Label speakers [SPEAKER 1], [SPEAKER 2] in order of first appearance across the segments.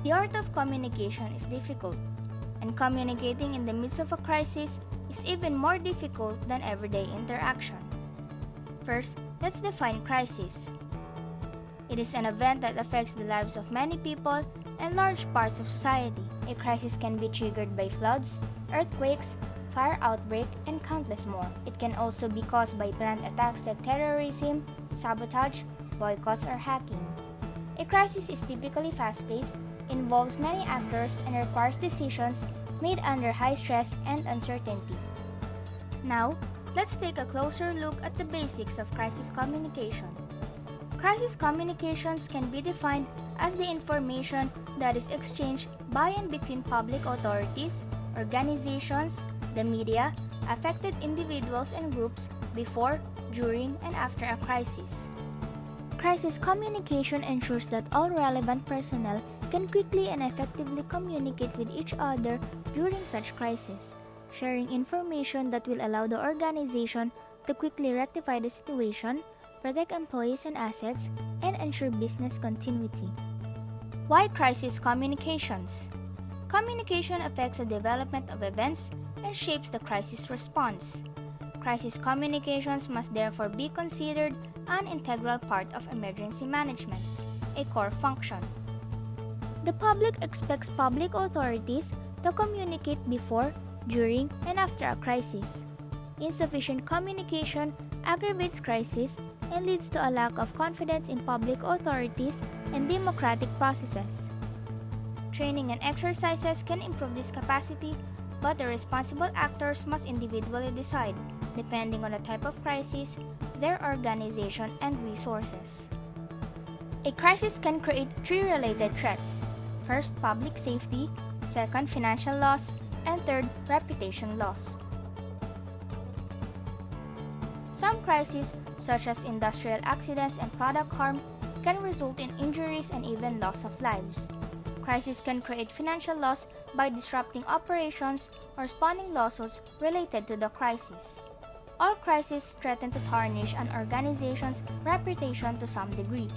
[SPEAKER 1] The art of communication is difficult, and communicating in the midst of a crisis is even more difficult than everyday interaction. First, let's define crisis. It is an event that affects the lives of many people and large parts of society. A crisis can be triggered by floods, earthquakes, fire outbreak, and countless more. It can also be caused by planned attacks like terrorism, sabotage, boycotts, or hacking. A crisis is typically fast-paced, involves many actors, and requires decisions made under high stress and uncertainty. Now, let's take a closer look at the basics of crisis communication. Crisis communications can be defined as the information that is exchanged by and between public authorities, organizations, the media, affected individuals and groups before, during, and after a crisis. Crisis communication ensures that all relevant personnel can quickly and effectively communicate with each other during such crisis, sharing information that will allow the organization to quickly rectify the situation, protect employees and assets, and ensure business continuity. Why crisis communications? Communication affects the development of events and shapes the crisis response. Crisis communications must therefore be considered an integral part of emergency management, a core function. The public expects public authorities to communicate before, during, and after a crisis. Insufficient communication aggravates crisis and leads to a lack of confidence in public authorities and democratic processes. Training and exercises can improve this capacity, but the responsible actors must individually decide, depending on the type of crisis, their organization, and resources. A crisis can create three related threats. First, public safety, second, financial loss, and third, reputation loss. Some crises, such as industrial accidents and product harm, can result in injuries and even loss of lives. Crisis can create financial loss by disrupting operations or spawning lawsuits related to the crisis. All crises threaten to tarnish an organization's reputation to some degree.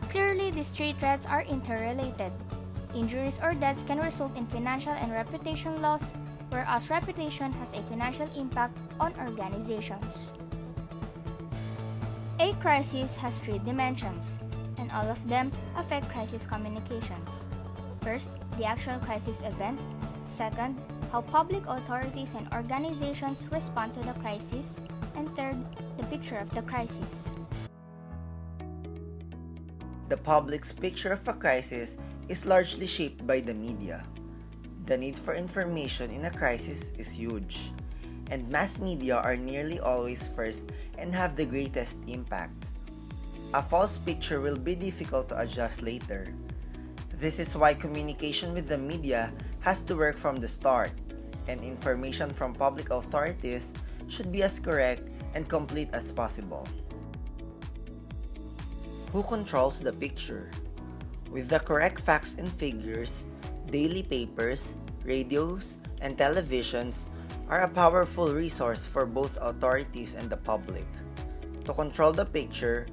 [SPEAKER 1] Clearly, these three threats are interrelated. Injuries or deaths can result in financial and reputation loss, whereas reputation has a financial impact on organizations. A crisis has three dimensions, and all of them affect crisis communications. First, the actual crisis event. Second, how public authorities and organizations respond to the crisis. And third, the picture of the crisis.
[SPEAKER 2] The public's picture of a crisis is largely shaped by the media. The need for information in a crisis is huge, and mass media are nearly always first and have the greatest impact. A false picture will be difficult to adjust later. This is why communication with the media has to work from the start, and information from public authorities should be as correct and complete as possible. Who controls the picture? With the correct facts and figures, daily papers, radios, and televisions are a powerful resource for both authorities and the public. To control the picture,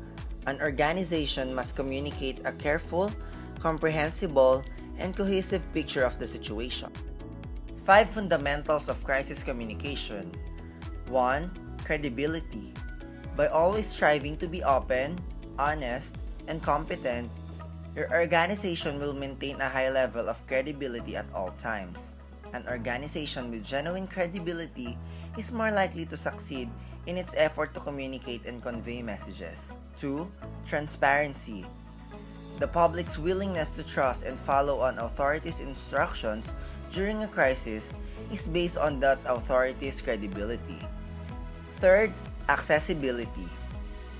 [SPEAKER 2] an organization must communicate a careful, comprehensible, and cohesive picture of the situation. 5 fundamentals of crisis communication. 1. Credibility. By always striving to be open, honest, and competent, your organization will maintain a high level of credibility at all times. An organization with genuine credibility is more likely to succeed in its effort to communicate and convey messages. 2. Transparency. The public's willingness to trust and follow on authorities' instructions during a crisis is based on that authority's credibility. 3. Accessibility.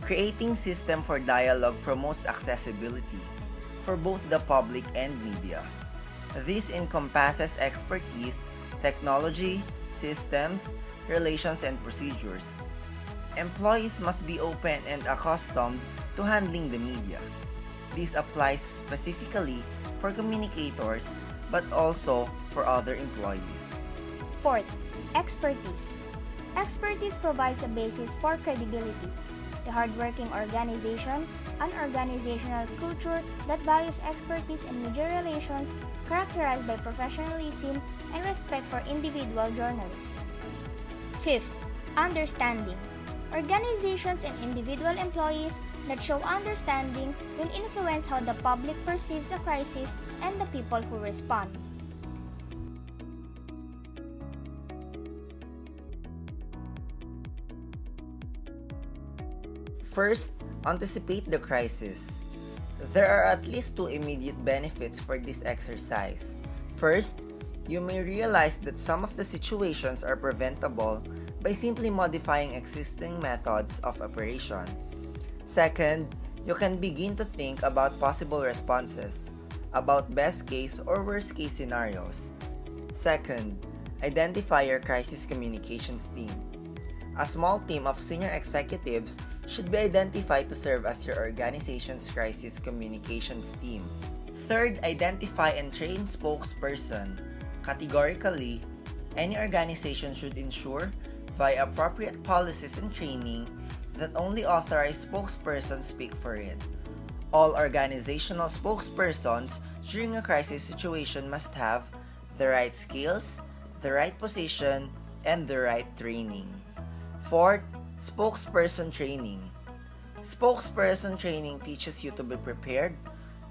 [SPEAKER 2] Creating system for dialogue promotes accessibility for both the public and media. This encompasses expertise, technology, systems, relations, and procedures. Employees must be open and accustomed to handling the media. This applies specifically for communicators, but also for other employees.
[SPEAKER 1] 4th, expertise. Expertise provides a basis for credibility. A hardworking organization an organizational culture that values expertise in media relations, characterized by professionalism and respect for individual journalists. Fifth, understanding. Organizations and individual employees that show understanding will influence how the public perceives a crisis and the people who respond.
[SPEAKER 2] First, anticipate the crisis. There are at least two immediate benefits for this exercise. First, you may realize that some of the situations are preventable by simply modifying existing methods of operation. Second, you can begin to think about possible responses, about best case or worst case scenarios. Second, identify your crisis communications team. A small team of senior executives should be identified to serve as your organization's crisis communications team. Third, identify and train spokesperson. Categorically, any organization should ensure, via appropriate policies and training, that only authorized spokespersons speak for it. All organizational spokespersons during a crisis situation must have the right skills, the right position, and the right training. Fourth, spokesperson training. Spokesperson training teaches you to be prepared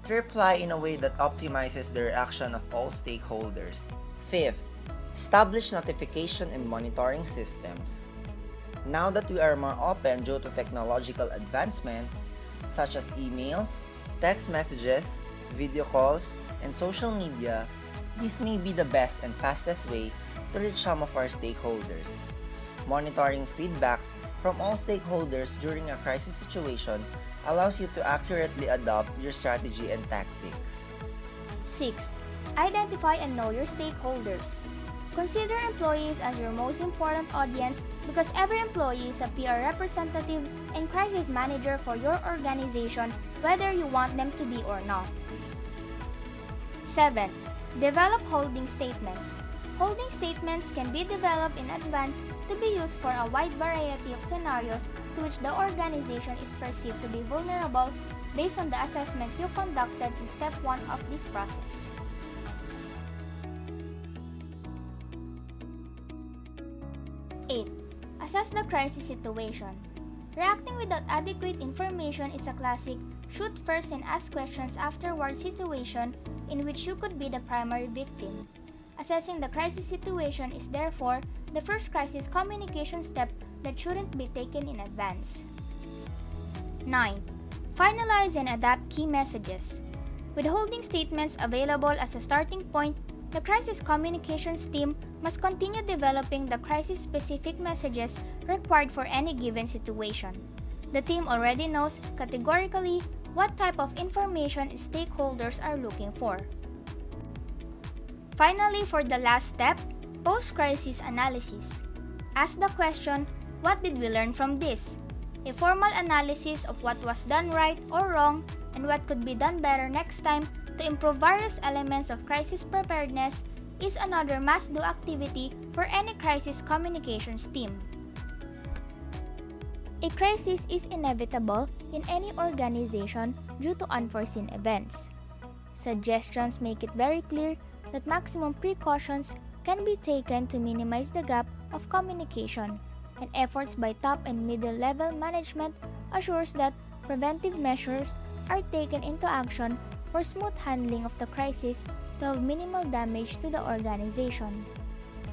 [SPEAKER 2] to reply in a way that optimizes the reaction of all stakeholders. Fifth, establish notification and monitoring systems. Now that we are more open due to technological advancements such as emails, text messages, video calls, and social media, this may be the best and fastest way to reach some of our stakeholders. Monitoring feedbacks from all stakeholders during a crisis situation allows you to accurately adopt your strategy and tactics.
[SPEAKER 1] Sixth, identify and know your stakeholders. Consider employees as your most important audience because every employee is a PR representative and crisis manager for your organization, whether you want them to be or not. 7. Develop holding statement. Holding statements can be developed in advance to be used for a wide variety of scenarios to which the organization is perceived to be vulnerable based on the assessment you conducted in step 1 of this process. 8. Assess the crisis situation. Reacting without adequate information is a classic shoot first and ask questions afterward situation in which you could be the primary victim. Assessing the crisis situation is therefore the first crisis communication step that shouldn't be taken in advance. 9. Finalize and adapt key messages. With holding statements available as a starting point, the crisis communications team must continue developing the crisis-specific messages required for any given situation. The team already knows categorically what type of information stakeholders are looking for. Finally, for the last step, post-crisis analysis. Ask the question, what did we learn from this? A formal analysis of what was done right or wrong and what could be done better next time to improve various elements of crisis preparedness is another must-do activity for any crisis communications team. A crisis is inevitable in any organization due to unforeseen events. Suggestions make it very clear that maximum precautions can be taken to minimize the gap of communication, and efforts by top and middle level management assures that preventive measures are taken into action for smooth handling of the crisis to have minimal damage to the organization.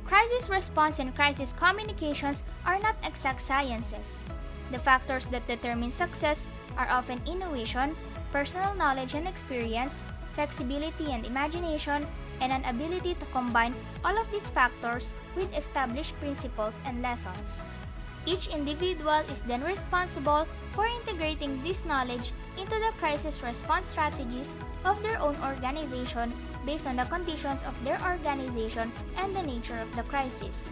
[SPEAKER 1] Crisis response and crisis communications are not exact sciences. The factors that determine success are often intuition, personal knowledge and experience, flexibility and imagination, and an ability to combine all of these factors with established principles and lessons. Each individual is then responsible for integrating this knowledge into the crisis response strategies of their own organization based on the conditions of their organization and the nature of the crisis.